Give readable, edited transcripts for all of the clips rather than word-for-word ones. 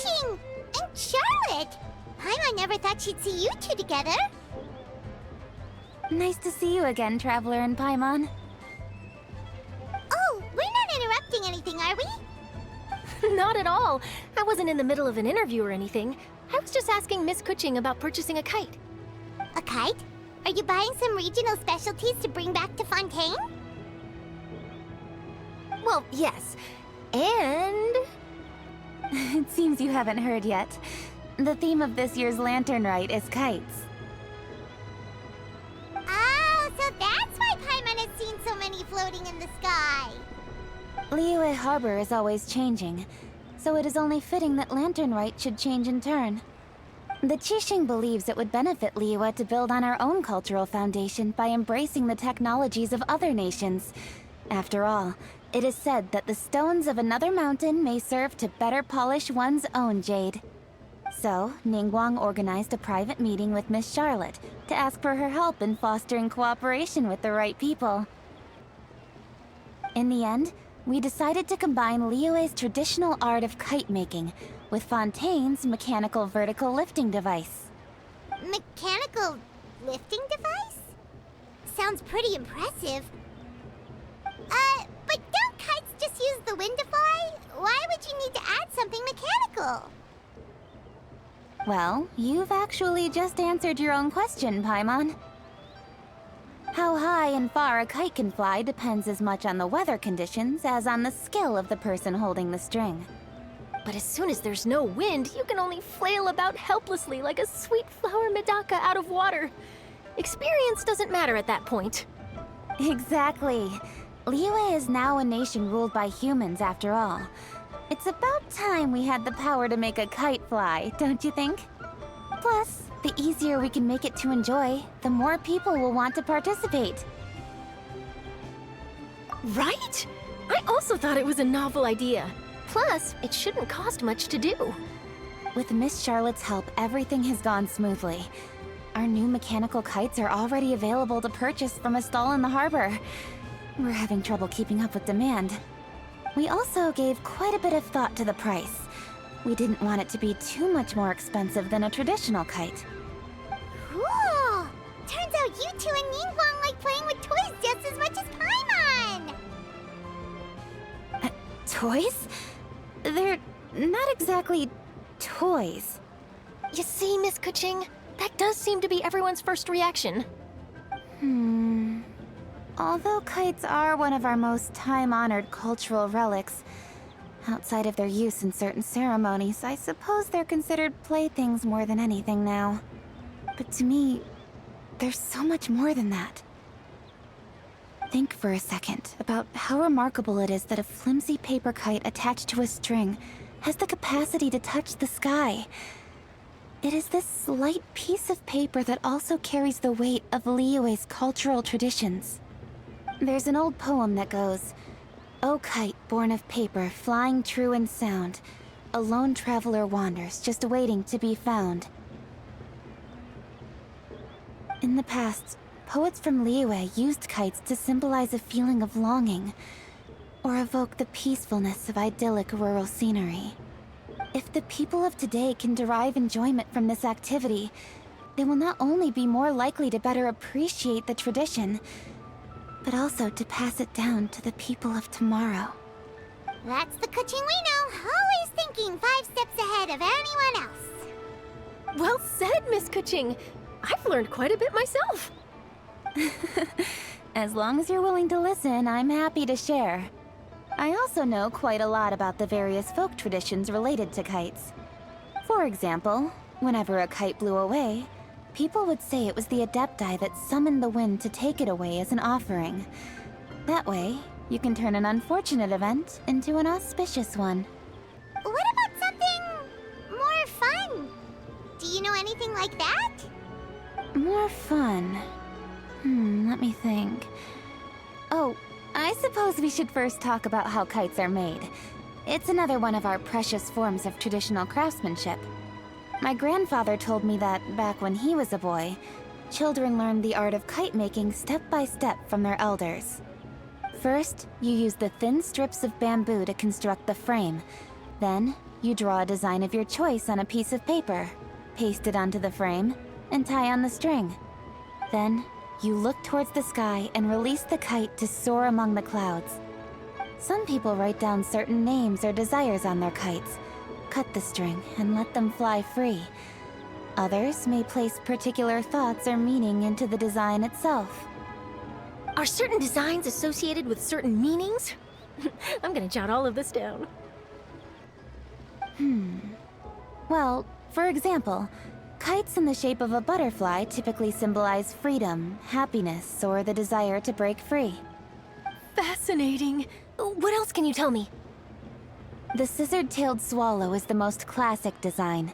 Ching! And Charlotte! Paimon never thought she'd see you two together. Nice to see you again, Traveler and Paimon. Oh, we're not interrupting anything, are we? Not at all. I wasn't in the middle of an interview or anything. I was just asking Miss Kuching about purchasing a kite. A kite? Are you buying some regional specialties to bring back to Fontaine? Well, yes. And... It seems you haven't heard yet. The theme of this year's Lantern Rite is kites. Oh, so that's why Paimon has seen so many floating in the sky. Liyue Harbor is always changing, so it is only fitting that Lantern Rite should change in turn. The Qixing believes it would benefit Liyue to build on our own cultural foundation by embracing the technologies of other nations. After all, it is said that the stones of another mountain may serve to better polish one's own jade. So, Ningguang organized a private meeting with Miss Charlotte to ask for her help in fostering cooperation with the right people. In the end, we decided to combine Liyue's traditional art of kite making with Fontaine's mechanical vertical lifting device. Mechanical lifting device? Sounds pretty impressive. But don't kites just use the wind to fly? Why would you need to add something mechanical? Well, you've actually just answered your own question, Paimon. How high and far a kite can fly depends as much on the weather conditions as on the skill of the person holding the string. But as soon as there's no wind, you can only flail about helplessly like a sweet flower medaka out of water. Experience doesn't matter at that point. Exactly. Liyue is now a nation ruled by humans, after all. It's about time we had the power to make a kite fly, don't you think? Plus, the easier we can make it to enjoy, the more people will want to participate. Right? I also thought it was a novel idea. Plus, it shouldn't cost much to do. With Miss Charlotte's help, everything has gone smoothly. Our new mechanical kites are already available to purchase from a stall in the harbor. We're having trouble keeping up with demand. We also gave quite a bit of thought to the price. We didn't want it to be too much more expensive than a traditional kite. Cool! Turns out you two and Ningguang like playing with toys just as much as Paimon! Toys? They're not exactly toys. You see, Miss Kuching, that does seem to be everyone's first reaction. Although kites are one of our most time-honored cultural relics, outside of their use in certain ceremonies, I suppose they're considered playthings more than anything now. But to me, there's so much more than that. Think for a second about how remarkable it is that a flimsy paper kite attached to a string has the capacity to touch the sky. It is this light piece of paper that also carries the weight of Liyue's cultural traditions. There's an old poem that goes, "O kite born of paper, flying true and sound, a lone traveler wanders, just waiting to be found." In the past, poets from Liyue used kites to symbolize a feeling of longing, or evoke the peacefulness of idyllic rural scenery. If the people of today can derive enjoyment from this activity, they will not only be more likely to better appreciate the tradition, but also to pass it down to the people of tomorrow. That's the Kuching we know, always thinking 5 steps ahead of anyone else. Well said, Miss Kuching. I've learned quite a bit myself. As long as you're willing to listen, I'm happy to share. I also know quite a lot about the various folk traditions related to kites. For example, whenever a kite blew away, people would say it was the Adepti that summoned the wind to take it away as an offering. That way, you can turn an unfortunate event into an auspicious one. What about something more fun? Do you know anything like that? More fun. Let me think. Oh, I suppose we should first talk about how kites are made. It's another one of our precious forms of traditional craftsmanship. My grandfather told me that, back when he was a boy, children learned the art of kite making step by step from their elders. First, you use the thin strips of bamboo to construct the frame. Then, You draw a design of your choice on a piece of paper, paste it onto the frame, and tie on the string. Then, you look towards the sky and release the kite to soar among the clouds. Some people write down certain names or desires on their kites, cut the string, and let them fly free. Others may place particular thoughts or meaning into the design itself. Are certain designs associated with certain meanings? I'm gonna jot all of this down. Well, for example, kites in the shape of a butterfly typically symbolize freedom, happiness, or the desire to break free. Fascinating. What else can you tell me? The scissor-tailed swallow is the most classic design.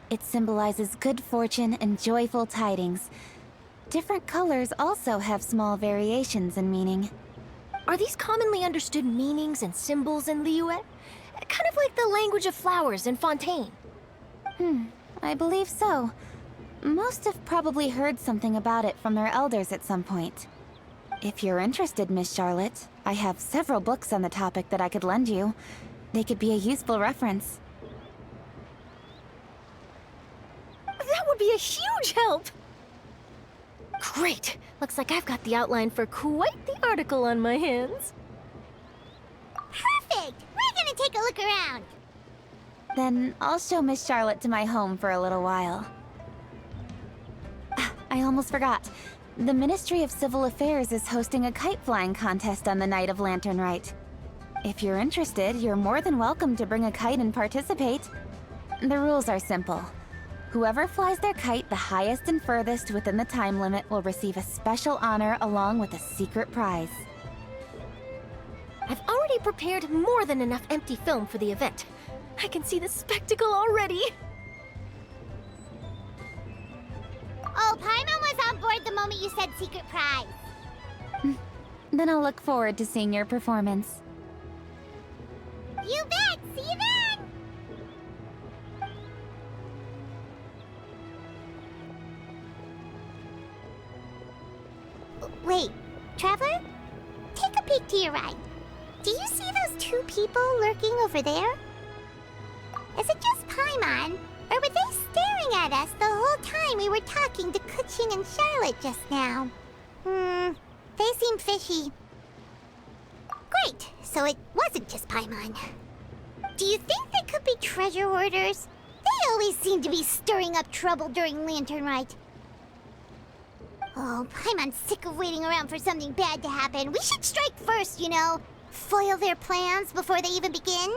It symbolizes good fortune and joyful tidings. Different colors also have small variations in meaning. Are these commonly understood meanings and symbols in Liyue? Kind of like the language of flowers in Fontaine. I believe so. Most have probably heard something about it from their elders at some point. If you're interested, Miss Charlotte, I have several books on the topic that I could lend you. They could be a useful reference. That would be a huge help! Great! Looks like I've got the outline for quite the article on my hands. Perfect! We're gonna take a look around. Then I'll show Miss Charlotte to my home for a little while. I almost forgot. The Ministry of Civil Affairs is hosting a kite flying contest on the night of Lantern Rite. If you're interested, you're more than welcome to bring a kite and participate. The rules are simple. Whoever flies their kite the highest and furthest within the time limit will receive a special honor along with a secret prize. I've already prepared more than enough empty film for the event. I can see the spectacle already. Oh, Paimon was on board the moment you said secret prize. Then I'll look forward to seeing your performance. You bet! See you then! Wait, Traveler? Take a peek to your right. Do you see those two people lurking over there? Is it just Paimon, or were they staring at us the whole time we were talking to Keqing and Charlotte just now? They seem fishy. Great, so it wasn't just Paimon. Do you think they could be treasure hoarders? They always seem to be stirring up trouble during Lantern Rite. Oh, Paimon's sick of waiting around for something bad to happen. We should strike first, you know. Foil their plans before they even begin.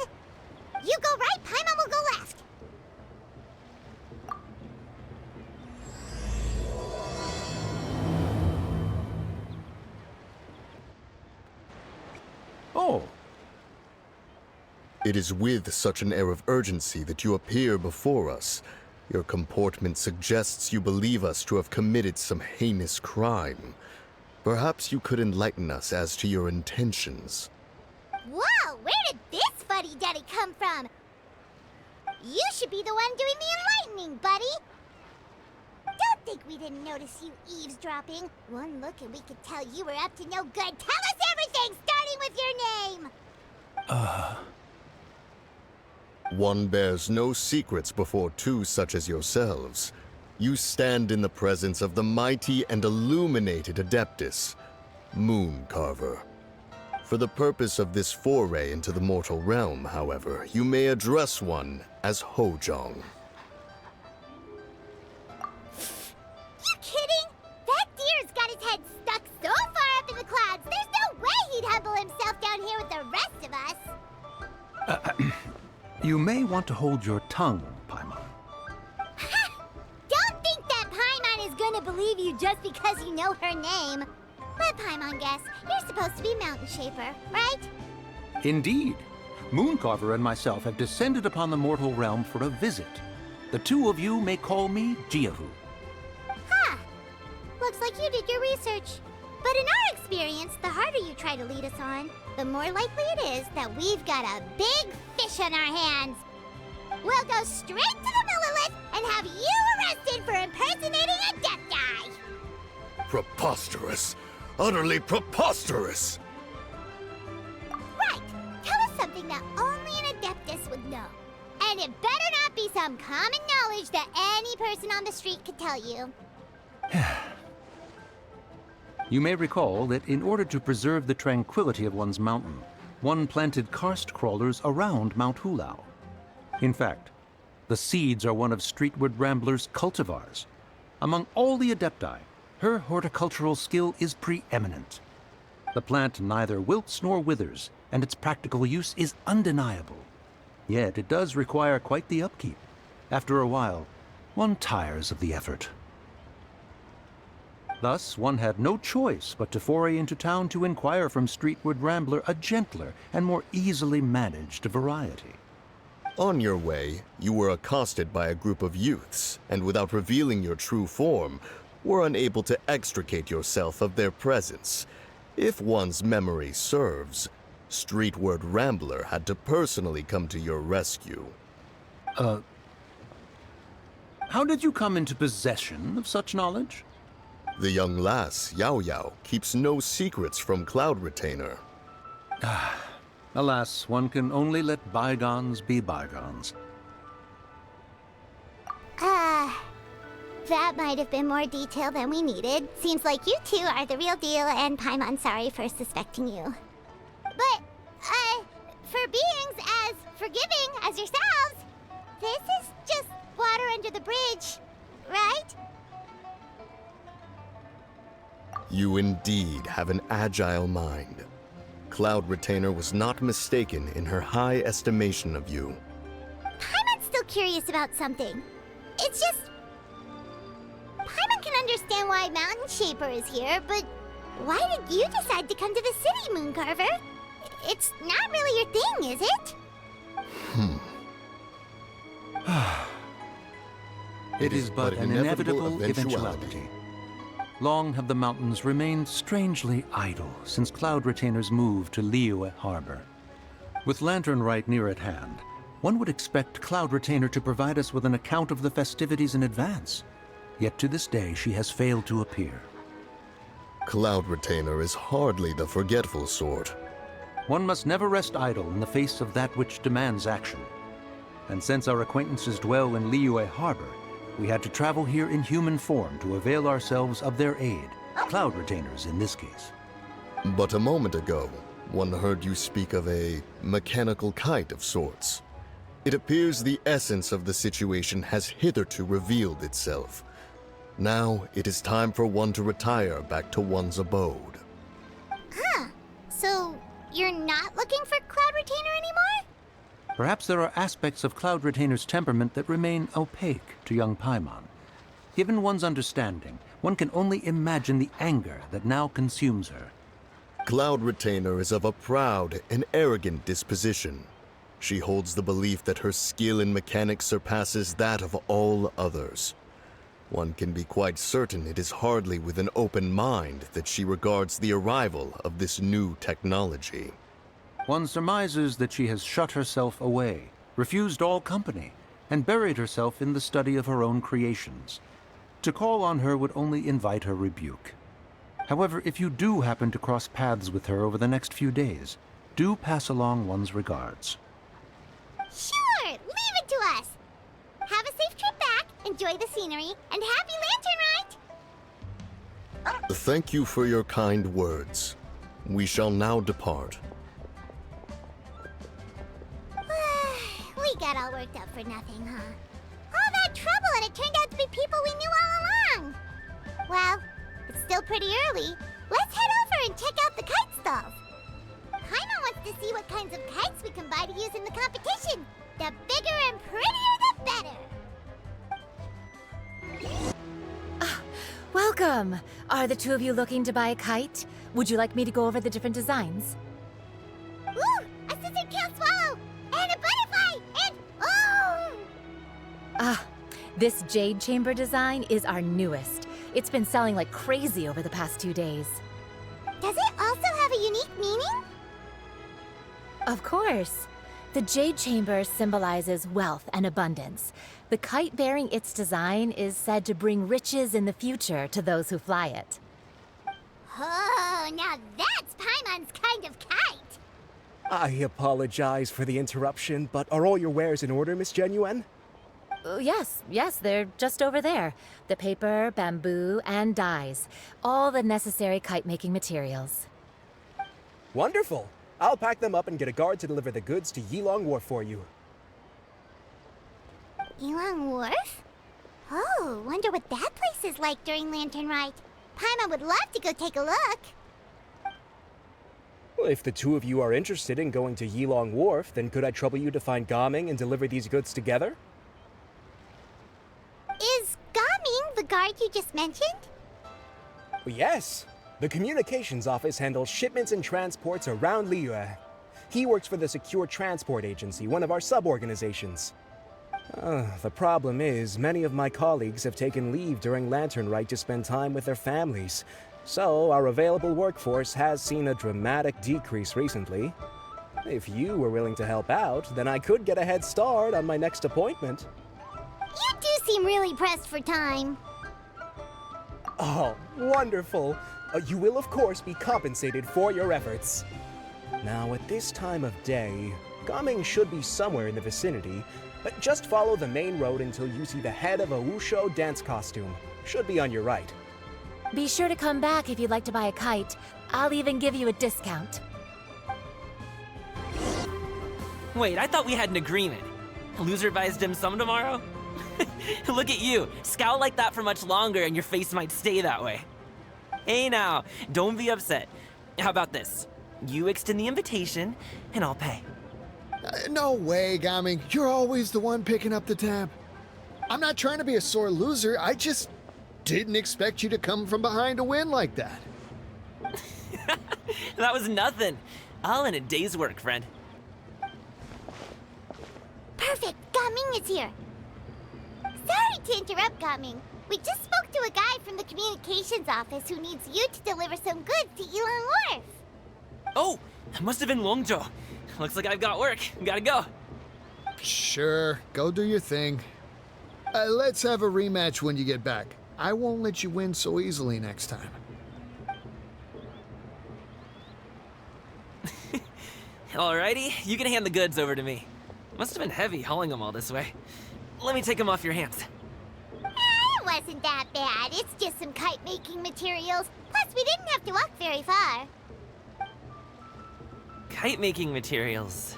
You go right, Paimon will go left. Oh. It is with such an air of urgency that you appear before us. Your comportment suggests you believe us to have committed some heinous crime. Perhaps you could enlighten us as to your intentions. Whoa, where did this fuddy-duddy come from? You should be the one doing the enlightening, buddy. Don't think we didn't notice you eavesdropping. One look and we could tell you were up to no good. Tell us everything, starting with your name. One bears no secrets before two such as yourselves. You stand in the presence of the mighty and illuminated Adeptus, Moon Carver. For the purpose of this foray into the mortal realm, however, you may address one as Hojong. You kidding? That deer's got his head stuck so far up in the clouds, there's no way he'd humble himself down here with the rest of us. You may want to hold your tongue, Paimon. Don't think that Paimon is gonna believe you just because you know her name. Let Paimon guess, you're supposed to be Mountain Shaper, right? Indeed. Mooncarver and myself have descended upon the mortal realm for a visit. The two of you may call me Jiahu. Huh. Looks like you did your research. But in our experience, the harder you try to lead us on, the more likely it is that we've got a big fish on our hands. We'll go straight to the Millilith and have you arrested for impersonating a death guy. Preposterous! Utterly preposterous! Right. Tell us something that only an Adeptus would know. And And it better not be some common knowledge that any person on the street could tell you. You may recall that in order to preserve the tranquility of one's mountain, one planted karst crawlers around Mount Hulao. In fact, the seeds are one of Streetward Rambler's cultivars. Among all the Adepti, her horticultural skill is preeminent. The plant neither wilts nor withers, and its practical use is undeniable. Yet it does require quite the upkeep. After a while, one tires of the effort. Thus, one had no choice but to foray into town to inquire from Streetward Rambler a gentler and more easily managed variety. On your way, you were accosted by a group of youths, and without revealing your true form, were unable to extricate yourself of their presence. If one's memory serves, Streetward Rambler had to personally come to your rescue. How did you come into possession of such knowledge? The young lass, Yao Yao, keeps no secrets from Cloud Retainer. Alas, one can only let bygones be bygones. That might have been more detail than we needed. Seems like you two are the real deal, and Paimon sorry for suspecting you. But, for beings as forgiving as yourselves, this is just water under the bridge, right? You indeed have an agile mind. Cloud Retainer was not mistaken in her high estimation of you. Paimon's still curious about something. It's just... Paimon can understand why Mountain Shaper is here, but why did you decide to come to the city, Mooncarver? It's not really your thing, is it? It is but an inevitable eventuality. Long have the mountains remained strangely idle since Cloud Retainer's move to Liyue Harbor. With Lantern Rite near at hand, one would expect Cloud Retainer to provide us with an account of the festivities in advance. Yet to this day, she has failed to appear. Cloud Retainer is hardly the forgetful sort. One must never rest idle in the face of that which demands action. And since our acquaintances dwell in Liyue Harbor, we had to travel here in human form to avail ourselves of their aid, Cloud Retainers in this case. But a moment ago, one heard you speak of a mechanical kite of sorts. It appears the essence of the situation has hitherto revealed itself. Now it is time for one to retire back to one's abode. So, you're not looking for Cloud Retainer anymore? Perhaps there are aspects of Cloud Retainer's temperament that remain opaque to young Paimon. Given one's understanding, one can only imagine the anger that now consumes her. Cloud Retainer is of a proud and arrogant disposition. She holds the belief that her skill in mechanics surpasses that of all others. One can be quite certain it is hardly with an open mind that she regards the arrival of this new technology. One surmises that she has shut herself away, refused all company, and buried herself in the study of her own creations. To call on her would only invite her rebuke. However, if you do happen to cross paths with her over the next few days, do pass along one's regards. Sure, leave it to us. Have a safe trip back, enjoy the scenery, and happy Lantern Rite! Thank you for your kind words. We shall now depart. We got all worked up for nothing, huh? All that trouble, and it turned out to be people we knew all along. Well, it's still pretty early. Let's head over and check out the kite stalls. Paimon wants to see what kinds of kites we can buy to use in the competition. The bigger and prettier, the better. Welcome! Are the two of you looking to buy a kite? Would you like me to go over the different designs? Ooh, a scissor-tailed swallow, and a butterfly, and oh! This jade chamber design is our newest. It's been selling like crazy over the past 2 days. Does it also have a unique meaning? Of course. The jade chamber symbolizes wealth and abundance. The kite bearing its design is said to bring riches in the future to those who fly it. Oh, now that's Paimon's kind of kite. I apologize for the interruption, but are all your wares in order, Miss Genuine? Yes, they're just over there. The paper, bamboo, and dyes. All the necessary kite-making materials. Wonderful. I'll pack them up and get a guard to deliver the goods to Yilong Wharf for you. Yilong Wharf? Oh, wonder what that place is like during Lantern Rite. Paimon would love to go take a look. Well, if the two of you are interested in going to Yilong Wharf, then could I trouble you to find Gaming and deliver these goods together? Is Gaming the guard you just mentioned? Well, yes. The communications office handles shipments and transports around Liyue. He works for the Secure Transport Agency, one of our sub-organizations. The problem is, many of my colleagues have taken leave during Lantern Rite to spend time with their families. So, our available workforce has seen a dramatic decrease recently. If you were willing to help out, then I could get a head start on my next appointment. You do seem really pressed for time. Oh, wonderful. You will, of course, be compensated for your efforts. Now, at this time of day, Gaming should be somewhere in the vicinity, but just follow the main road until you see the head of a Wushu dance costume. Should be on your right. Be sure to come back if you'd like to buy a kite. I'll even give you a discount. Wait, I thought we had an agreement. Loser buys dim sum tomorrow? Look at you. Scowl like that for much longer and your face might stay that way. Hey now, don't be upset. How about this? You extend the invitation, and I'll pay. No way, Gaming. You're always the one picking up the tab. I'm not trying to be a sore loser. I just didn't expect you to come from behind to win like that. That was nothing. All in a day's work, friend. Perfect, Gaming is here. Sorry to interrupt, Gaming. We just spoke to a guy from the communications office who needs you to deliver some goods to Yilong Wharf. Oh, that must have been Longzhou. Looks like I've got work. Gotta go. Sure, go do your thing. Let's have a rematch when you get back. I won't let you win so easily next time. Alrighty, you can hand the goods over to me. Must have been heavy hauling them all this way. Let me take them off your hands. It wasn't that bad. It's just some kite-making materials. Plus, we didn't have to walk very far. Kite-making materials.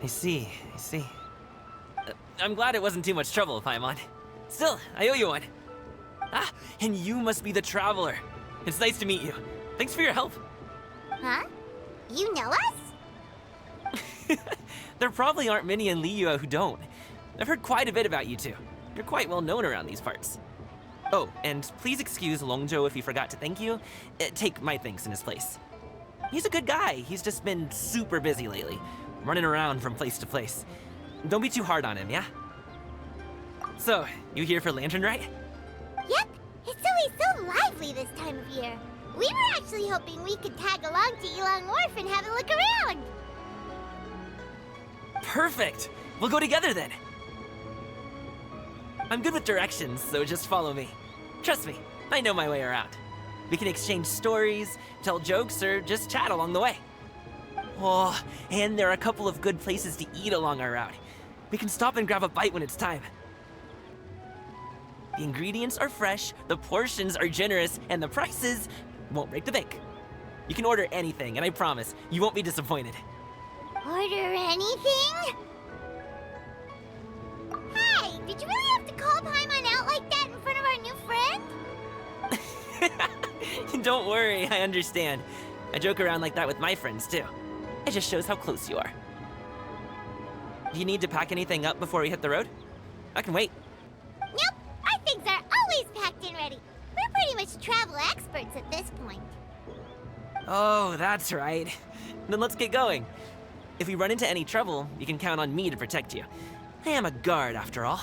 I see. I'm glad it wasn't too much trouble, Paimon. Still, I owe you one. Ah, and you must be the traveler. It's nice to meet you. Thanks for your help. Huh? You know us? There probably aren't many in Liyue who don't. I've heard quite a bit about you two. You're quite well known around these parts. Oh, and please excuse Longzhou if he forgot to thank you. Take my thanks in his place. He's a good guy. He's just been super busy lately, running around from place to place. Don't be too hard on him, yeah? So, you here for Lantern Rite? Yep. It's always so lively this time of year. We were actually hoping we could tag along to Yilong Wharf and have a look around. Perfect! We'll go together then. I'm good with directions, so just follow me. Trust me, I know my way around. We can exchange stories, tell jokes, or just chat along the way. Oh, and there are a couple of good places to eat along our route. We can stop and grab a bite when it's time. The ingredients are fresh, the portions are generous, and the prices won't break the bank. You can order anything, and I promise, you won't be disappointed. Order anything? Hey, did you really have to call Paimon out like that in front of our new friend? Don't worry, I understand. I joke around like that with my friends, too. It just shows how close you are. Do you need to pack anything up before we hit the road? I can wait. Nope, our things are always packed and ready. We're pretty much travel experts at this point. Oh, that's right. Then let's get going. If we run into any trouble, you can count on me to protect you. I am a guard, after all.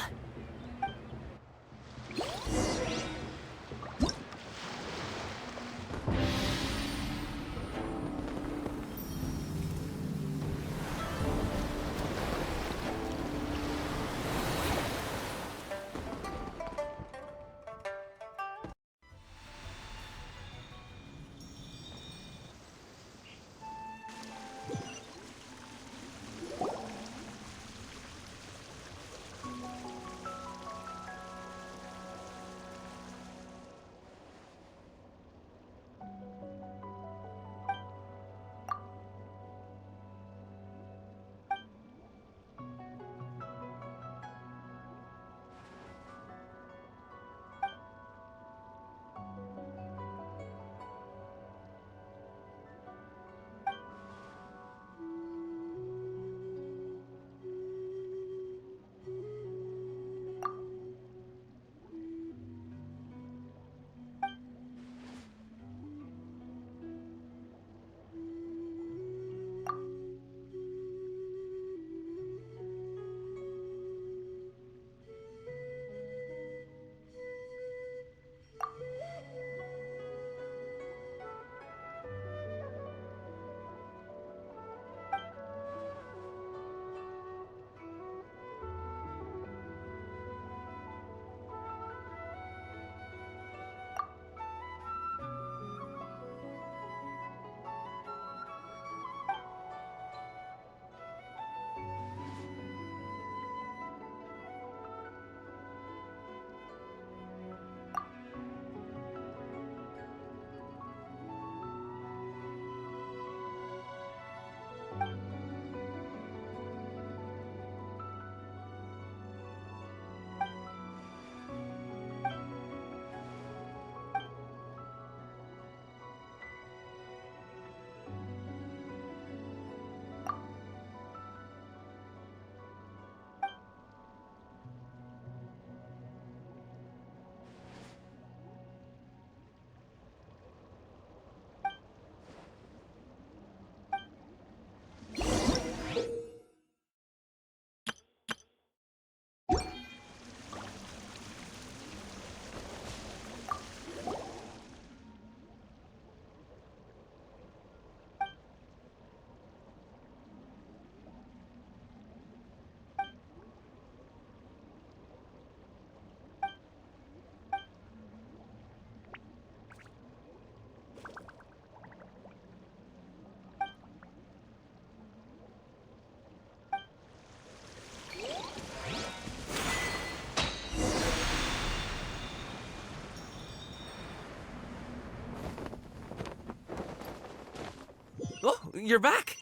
you're back.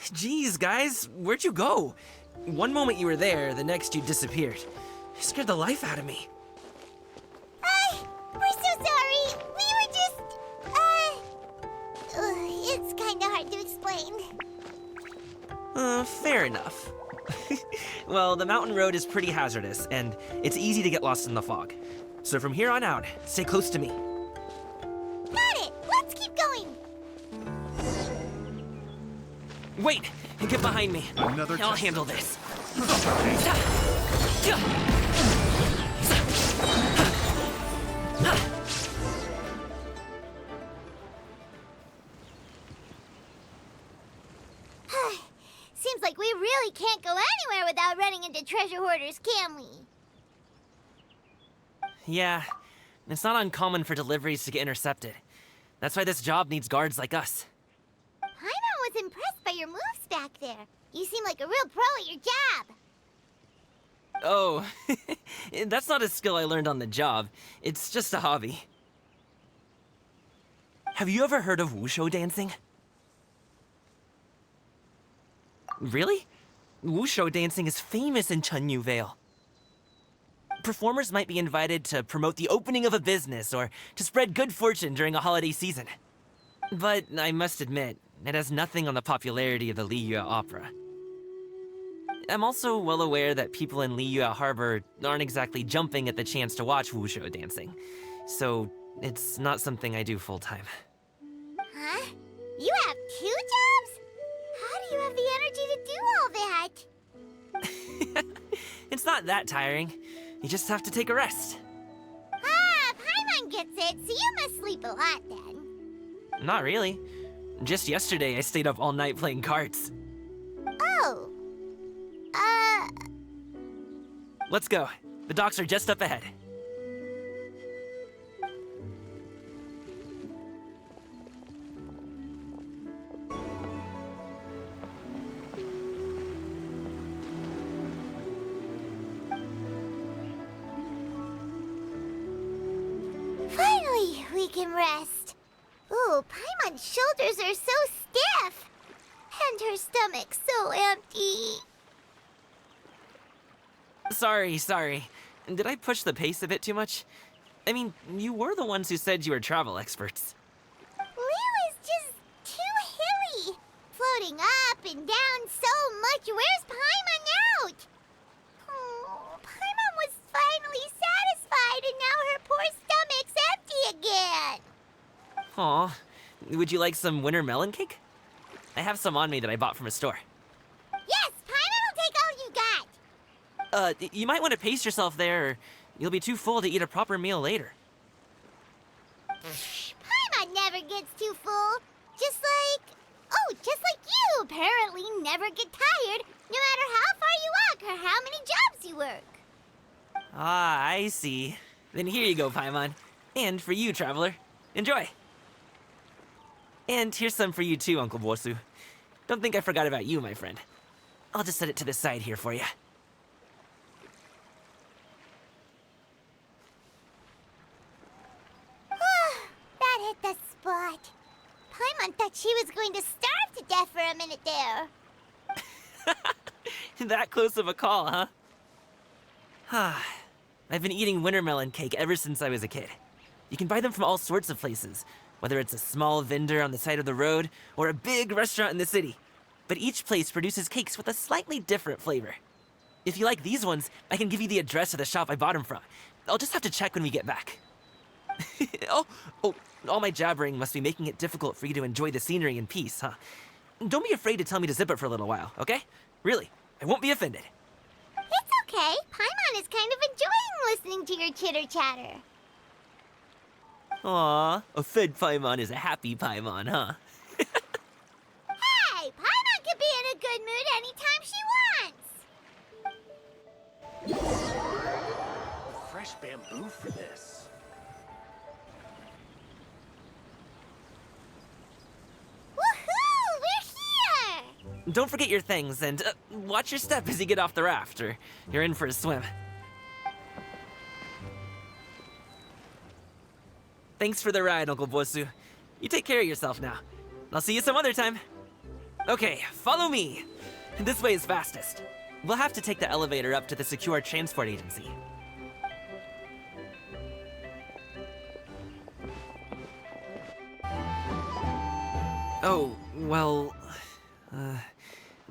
Jeez, guys, where'd you go? One moment you were there, the next you disappeared. You scared the life out of me. We're so sorry. We were just, it's kinda hard to explain. Fair enough. Well, the mountain road is pretty hazardous, and it's easy to get lost in the fog. So from here on out, stay close to me. Got it! Let's keep going! Wait! Get behind me. Another I'll test. handle this. Seems like we really can't go anywhere without running into treasure hoarders, can we? Yeah, it's not uncommon for deliveries to get intercepted. That's why this job needs guards like us. Paimon was impressed by your moves back there. You seem like a real pro at your job. Oh, that's not a skill I learned on the job. It's just a hobby. Have you ever heard of wushu dancing? Really? Wushu dancing is famous in Chunyu Vale. Performers might be invited to promote the opening of a business or to spread good fortune during a holiday season. But I must admit, it has nothing on the popularity of the Liyue Opera. I'm also well aware that people in Liyue Harbor aren't exactly jumping at the chance to watch wushu dancing. So it's not something I do full-time. Huh? You have 2 jobs? How do you have the energy to do all that? It's not that tiring. You just have to take a rest. Ah, Paimon gets it, so you must sleep a lot then. Not really. Just yesterday, I stayed up all night playing cards. Oh. Let's go. The docks are just up ahead. Finally, we can rest. Ooh, Paimon's shoulders are so stiff. And her stomach so empty. Sorry. Did I push the pace a bit too much? I mean, you were the ones who said you were travel experts. Liu is just too hilly. Floating up and down so much. Where's Paimon out? Oh, Paimon was finally satisfied and now her poor stomach's empty again. Aw, would you like some winter melon cake? I have some on me that I bought from a store. Yes, Paimon will take all you got. You might want to pace yourself there, or you'll be too full to eat a proper meal later. Paimon never gets too full. Just like you apparently never get tired, no matter how far you walk or how many jobs you work. Ah, I see. Then here you go, Paimon. And for you, traveler. Enjoy. And here's some for you too, Uncle Bosu. Don't think I forgot about you, my friend. I'll just set it to the side here for you. That hit the spot. Paimon thought she was going to starve to death for a minute there. That close of a call, huh? I've been eating winter melon cake ever since I was a kid. You can buy them from all sorts of places, whether it's a small vendor on the side of the road or a big restaurant in the city. But each place produces cakes with a slightly different flavor. If you like these ones, I can give you the address of the shop I bought them from. I'll just have to check when we get back. Oh, all my jabbering must be making it difficult for you to enjoy the scenery in peace, huh? Don't be afraid to tell me to zip it for a little while, okay? Really, I won't be offended. It's okay. Paimon is kind of enjoying listening to your chitter-chatter. Aw, a fed Paimon is a happy Paimon, huh? Hey, Paimon can be in a good mood anytime she wants. Fresh bamboo for this. Woohoo! We're here! Don't forget your things, and watch your step as you get off the raft, or you're in for a swim. Thanks for the ride, Uncle Bosu. You take care of yourself now. I'll see you some other time. Okay, follow me. This way is fastest. We'll have to take the elevator up to the secure transport agency. Oh, well...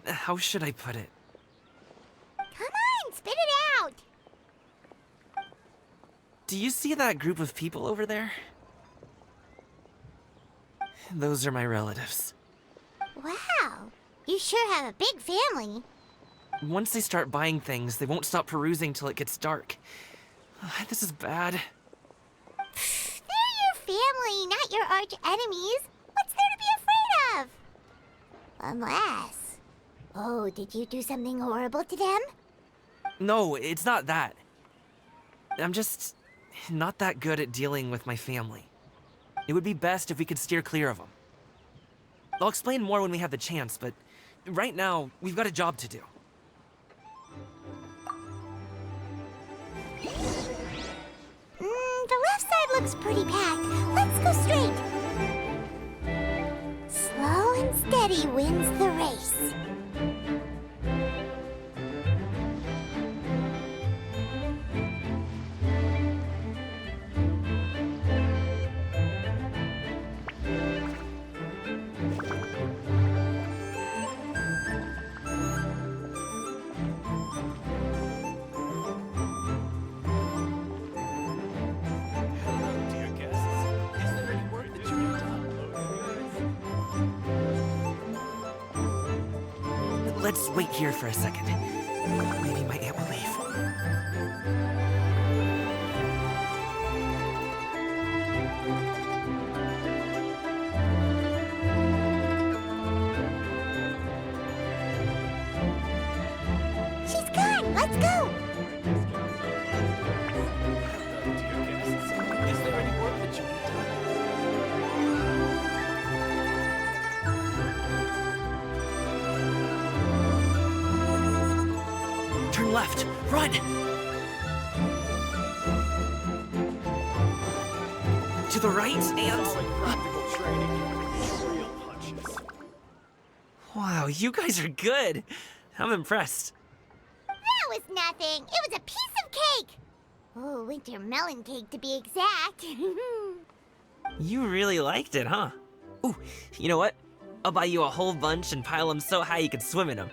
how should I put it? Come on, spit it out! Do you see that group of people over there? Those are my relatives. Wow, you sure have a big family. Once they start buying things, they won't stop perusing till it gets dark. This is bad. They're your family, not your arch enemies. What's there to be afraid of? Unless... Oh, did you do something horrible to them? No, it's not that. I'm just not that good at dealing with my family. It would be best if we could steer clear of them. I'll explain more when we have the chance, but right now, we've got a job to do. The left side looks pretty packed. Let's go straight. Slow and steady wins the race. Let's wait here for a second. Maybe my aunt will leave. She's gone. Let's go. Turn left. Run! To the right and... Wow, you guys are good. I'm impressed. That was nothing. It was a piece of cake. Oh, winter melon cake to be exact. You really liked it, huh? Ooh, you know what? I'll buy you a whole bunch and pile them so high you could swim in them.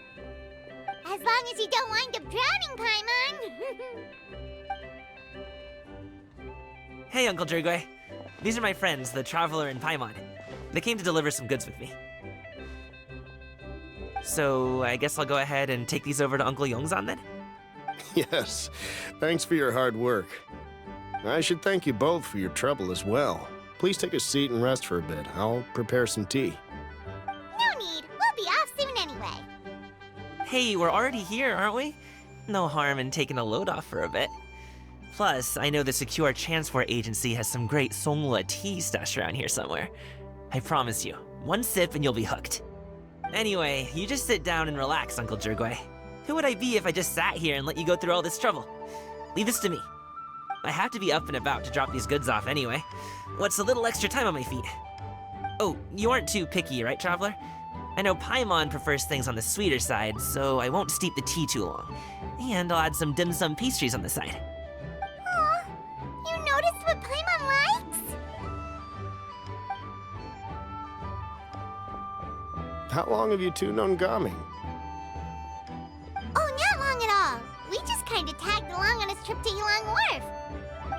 As long as you don't wind up drowning, Paimon. Hey, Uncle Jirgwe. These are my friends, the Traveler and Paimon. They came to deliver some goods with me. So, I guess I'll go ahead and take these over to Uncle Yongzan then? Yes, thanks for your hard work. I should thank you both for your trouble as well. Please take a seat and rest for a bit. I'll prepare some tea. No need. We'll be off soon anyway. Hey, we're already here, aren't we? No harm in taking a load off for a bit. Plus, I know the Secure Transport Agency has some great Songhua tea stashed around here somewhere. I promise you, one sip and you'll be hooked. Anyway, you just sit down and relax, Uncle Jirgwe. Who would I be if I just sat here and let you go through all this trouble? Leave this to me. I have to be up and about to drop these goods off anyway. What's a little extra time on my feet? Oh, you aren't too picky, right, Traveler? I know Paimon prefers things on the sweeter side, so I won't steep the tea too long. And I'll add some dim sum pastries on the side. Aw, you noticed what Paimon likes? How long have you two known Gaming? Oh, not long at all. We just kind of tagged along on his trip to Yulong Wharf.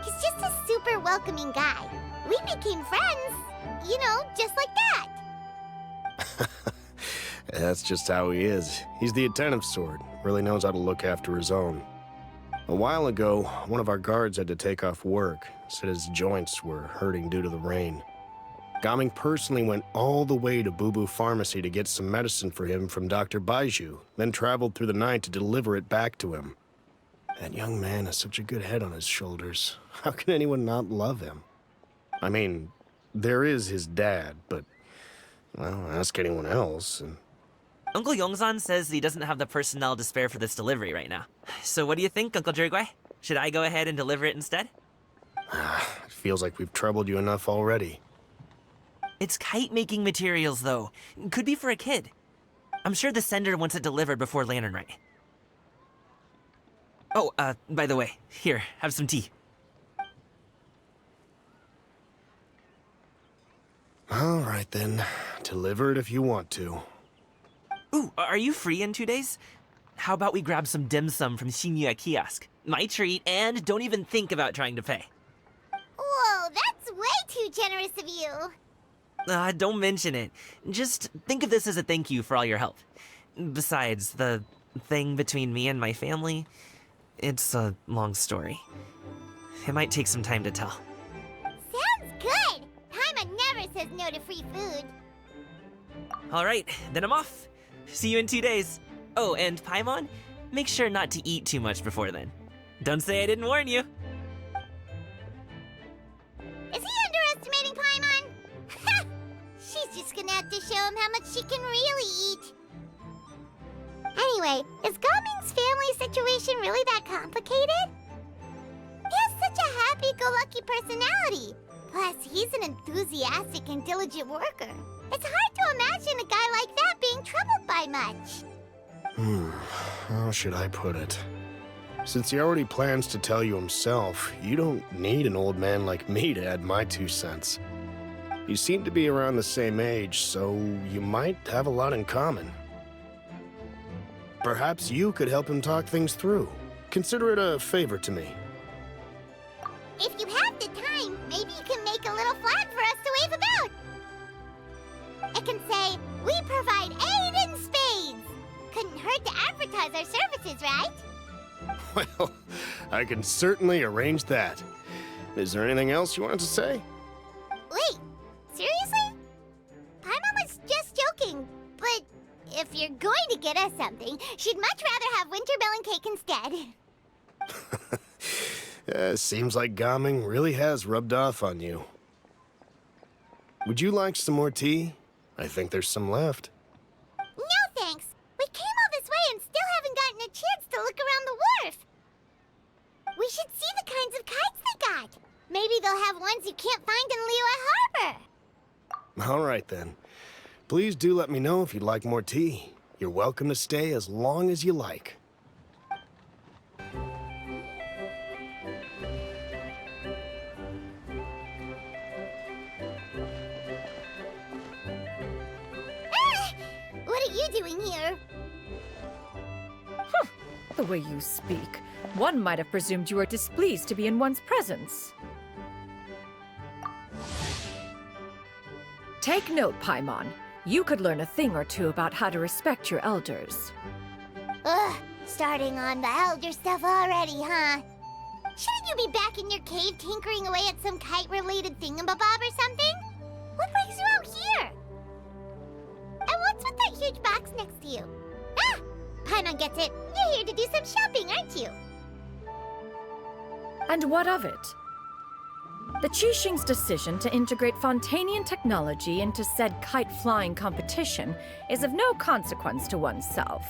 He's just a super welcoming guy. We became friends, you know, just like that. That's just how he is. He's the attentive sort, really knows how to look after his own. A while ago, one of our guards had to take off work, said his joints were hurting due to the rain. Gaming personally went all the way to Boo Boo Pharmacy to get some medicine for him from Dr. Baiju, then traveled through the night to deliver it back to him. That young man has such a good head on his shoulders. How can anyone not love him? I mean, there is his dad, but, well, ask anyone else, and... Uncle Yongzan says he doesn't have the personnel to spare for this delivery right now. So what do you think, Uncle Jirgwe? Should I go ahead and deliver it instead? It feels like we've troubled you enough already. It's kite-making materials, though. Could be for a kid. I'm sure the sender wants it delivered before Lantern Rite. Oh, by the way, here, have some tea. All right then. Deliver it if you want to. Ooh, are you free in 2 days? How about we grab some dim sum from Shinya Kiosk? My treat, and don't even think about trying to pay. Whoa, that's way too generous of you. Don't mention it. Just think of this as a thank you for all your help. Besides, the thing between me and my family, it's a long story. It might take some time to tell. Sounds good. Paimon never says no to free food. All right, then I'm off. See you in 2 days. Oh, and Paimon, make sure not to eat too much before then. Don't say I didn't warn you. Is he underestimating Paimon? She's just gonna have to show him how much she can really eat. Anyway, is Gaming's family situation really that complicated? He has such a happy-go-lucky personality. Plus, he's an enthusiastic and diligent worker. It's hard to imagine a guy like that being troubled by much. How should I put it? Since he already plans to tell you himself, you don't need an old man like me to add my 2 cents. You seem to be around the same age, so you might have a lot in common. Perhaps you could help him talk things through. Consider it a favor to me. If you have the time, maybe you can make a little flag for us to wave about. It can say, "We provide aid in spades." Couldn't hurt to advertise our services, right? Well, I can certainly arrange that. Is there anything else you wanted to say? Wait, seriously? Paimon was just joking, but if you're going to get us something, she'd much rather have wintermelon cake instead. Seems like Gaming really has rubbed off on you. Would you like some more tea? I think there's some left. No thanks. We came all this way and still haven't gotten a chance to look around the wharf. We should see the kinds of kites they got. Maybe they'll have ones you can't find in Liyue Harbor. All right then. Please do let me know if you'd like more tea. You're welcome to stay as long as you like. What are you doing here? The way you speak, one might have presumed you were displeased to be in one's presence. Take note, Paimon. You could learn a thing or two about how to respect your elders. Ugh, starting on the elder stuff already, huh? Shouldn't you be back in your cave tinkering away at some kite-related thingamabob or something? What brings you out here? And what's with that huge box next to you? Ah! Paimon gets it. You're here to do some shopping, aren't you? And what of it? The Qixing's decision to integrate Fontanian technology into said kite-flying competition is of no consequence to oneself.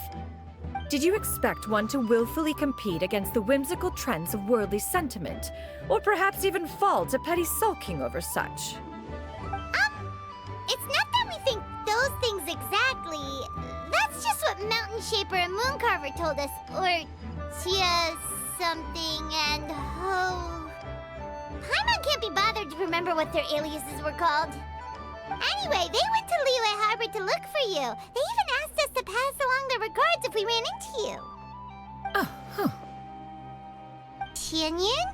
Did you expect one to willfully compete against the whimsical trends of worldly sentiment, or perhaps even fall to petty sulking over such? It's not that we think those things exactly. That's just what Mountain Shaper and Mooncarver told us. Or Tia something and Ho. Paimon can't be bothered to remember what their aliases were called. Anyway, they went to Liyue Harbor to look for you. They even asked us to pass along their regards if we ran into you. Oh, huh. Tianyun?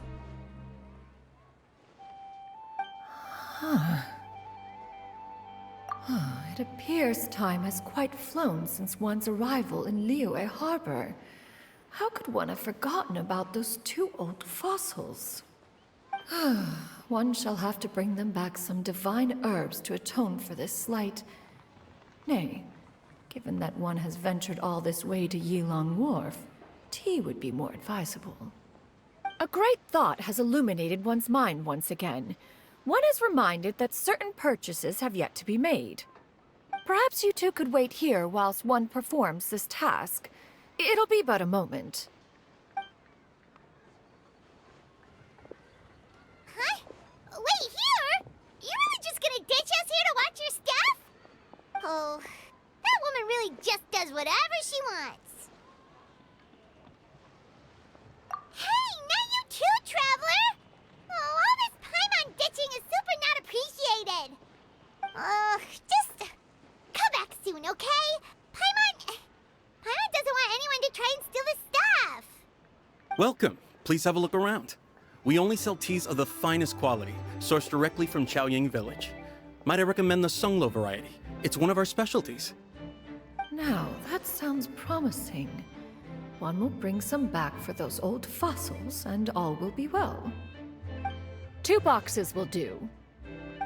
It appears time has quite flown since one's arrival in Liyue Harbor. How could one have forgotten about those 2 old fossils? One shall have to bring them back some divine herbs to atone for this slight. Nay, given that one has ventured all this way to Yilong Wharf, tea would be more advisable. A great thought has illuminated one's mind once again. One is reminded that certain purchases have yet to be made. Perhaps you two could wait here whilst one performs this task. It'll be but a moment. Huh? Wait, here? You really just gonna ditch us here to watch your stuff? Oh, that woman really just Welcome. Please have a look around. We only sell teas of the finest quality, sourced directly from Chaoying Village. Might I recommend the Songlo variety? It's one of our specialties. Now, that sounds promising. One will bring some back for those old fossils, and all will be well. 2 boxes will do.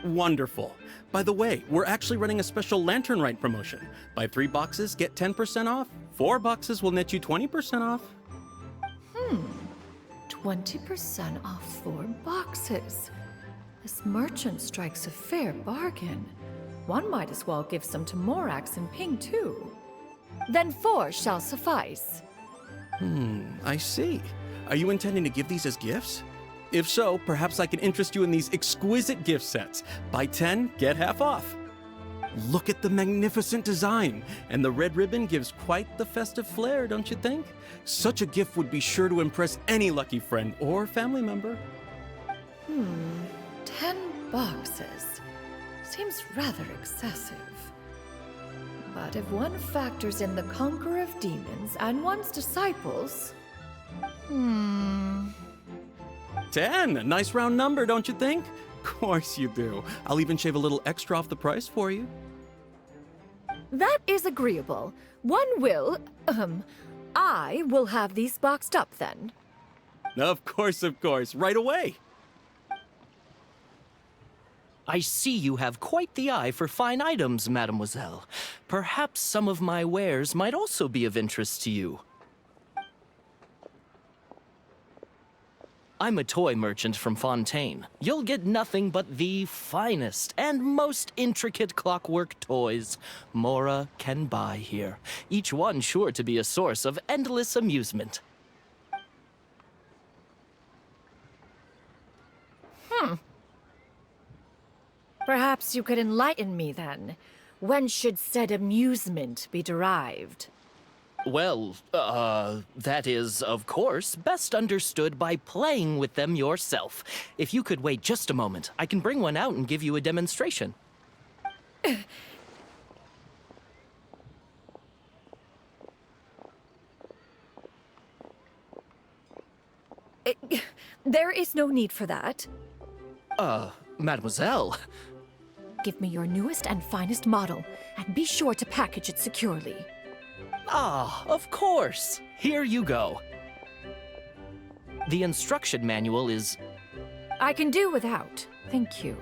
Wonderful. By the way, we're actually running a special Lantern Rite promotion. Buy 3 boxes, get 10% off. 4 boxes will net you 20% off. 20% off 4 boxes. This merchant strikes a fair bargain. One might as well give some to Morax and Ping, too. Then 4 shall suffice. I see. Are you intending to give these as gifts? If so, perhaps I can interest you in these exquisite gift sets. Buy 10, get half off. Look at the magnificent design, and the red ribbon gives quite the festive flair, don't you think? Such a gift would be sure to impress any lucky friend or family member. 10 boxes. Seems rather excessive. But if one factors in the conqueror of demons and one's disciples... 10, a nice round number, don't you think? Of course you do. I'll even shave a little extra off the price for you. That is agreeable. I will have these boxed up then. Of course, right away. I see you have quite the eye for fine items, mademoiselle. Perhaps some of my wares might also be of interest to you. I'm a toy merchant from Fontaine. You'll get nothing but the finest and most intricate clockwork toys Mora can buy here. Each one sure to be a source of endless amusement. Perhaps you could enlighten me then. When should said amusement be derived? Well, that is, of course, best understood by playing with them yourself. If you could wait just a moment, I can bring one out and give you a demonstration. There is no need for that. Mademoiselle. Give me your newest and finest model, and be sure to package it securely. Ah, of course. Here you go. The instruction manual is... I can do without, thank you.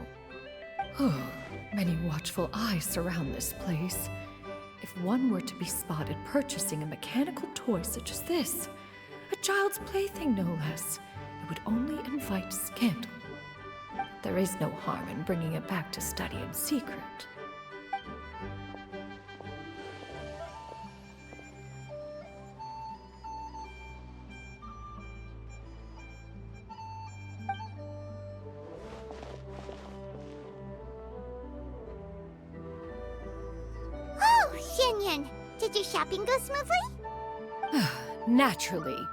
Many watchful eyes surround this place. If one were to be spotted purchasing a mechanical toy such as this, a child's plaything no less, it would only invite scandal. There is no harm in bringing it back to study in secret. Oh, Xianyan, did your shopping go smoothly? Naturally.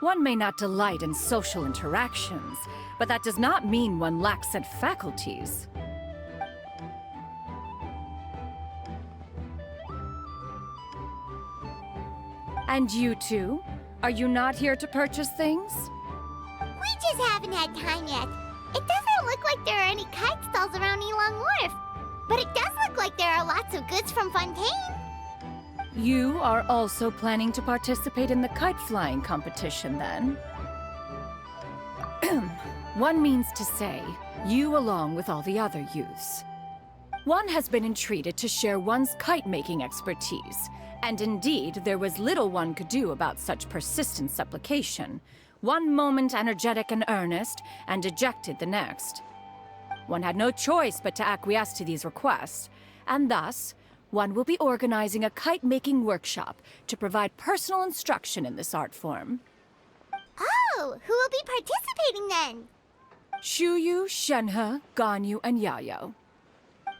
One may not delight in social interactions, but that does not mean one lacks said faculties. And you two? Are you not here to purchase things? We just haven't had time yet. It doesn't look like there are any kite stalls around Elong Wharf, but it does look like there are lots of goods from Fontaine. You are also planning to participate in the kite flying competition, then? One means to say, you along with all the other youths. One has been entreated to share one's kite-making expertise, and indeed, there was little one could do about such persistent supplication. One moment energetic and earnest, and dejected the next. One had no choice but to acquiesce to these requests, and thus, one will be organizing a kite-making workshop to provide personal instruction in this art form. Oh, who will be participating then? Shuyu, Shenhe, Ganyu, and Yayo.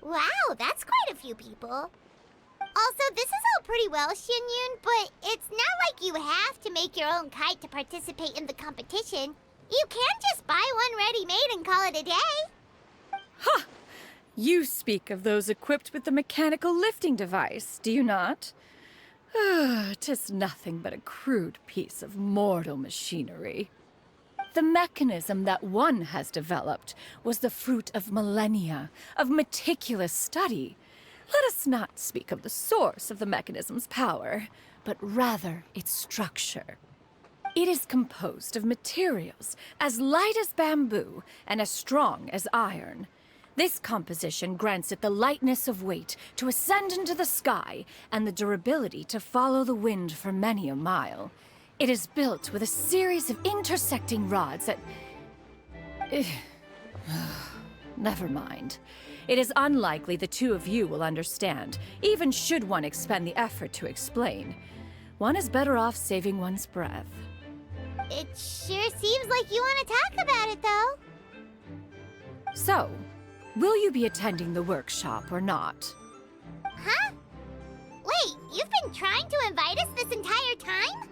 Wow, that's quite a few people. Also, this is all pretty well, Xianyun, but it's not like you have to make your own kite to participate in the competition. You can just buy one ready-made and call it a day. Ha! You speak of those equipped with the mechanical lifting device, do you not? 'Tis nothing but a crude piece of mortal machinery. The mechanism that one has developed was the fruit of millennia of meticulous study. Let us not speak of the source of the mechanism's power, but rather its structure. It is composed of materials as light as bamboo and as strong as iron. This composition grants it the lightness of weight to ascend into the sky and the durability to follow the wind for many a mile. It is built with a series of intersecting rods that... Never mind. It is unlikely the two of you will understand, even should one expend the effort to explain. One is better off saving one's breath. It sure seems like you want to talk about it, though. So, will you be attending the workshop or not? Huh? Wait, you've been trying to invite us this entire time?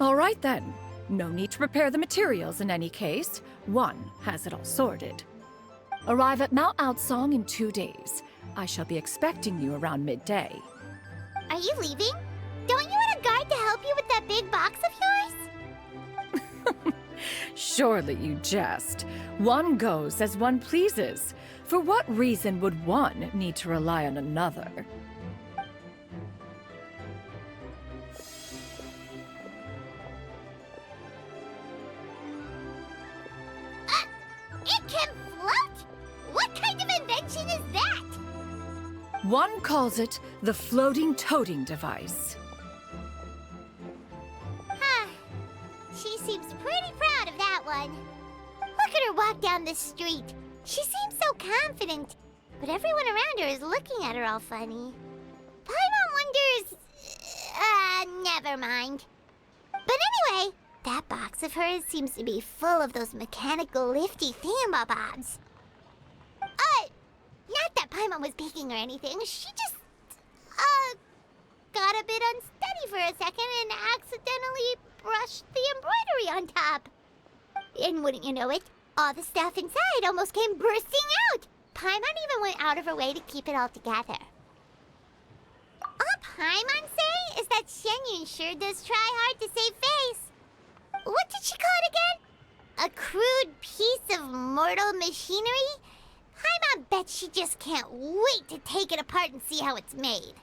All right then. No need to prepare the materials in any case. One has it all sorted. Arrive at Mount Outsong in 2 days. I shall be expecting you around midday. Are you leaving? Don't you want a guard to help you with that big box of yours? Surely you jest. One goes as one pleases. For what reason would one need to rely on another? It can float? What kind of invention is that? One calls it the floating toting device. She seems pretty proud of that one. Look at her walk down the street. She seems so confident, but everyone around her is looking at her all funny. Paimon wonders... never mind. But anyway, that box of hers seems to be full of those mechanical lifty thingamabobs. Not that Paimon was peeking or anything. She just, got a bit unsteady for a second and accidentally brushed the embroidery on top. And wouldn't you know it, all the stuff inside almost came bursting out. Paimon even went out of her way to keep it all together. All Paimon say is that Shenyun sure does try hard to save face. What did she call it again? A crude piece of mortal machinery? Paimon bet she just can't wait to take it apart and see how it's made.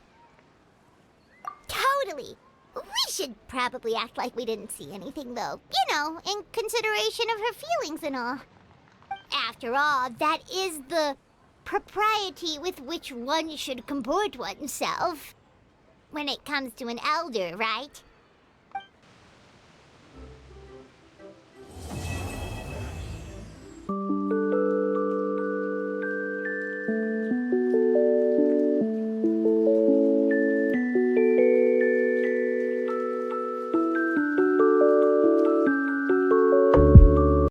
Totally. We should probably act like we didn't see anything, though. You know, in consideration of her feelings and all. After all, that is the propriety with which one should comport oneself. When it comes to an elder, right?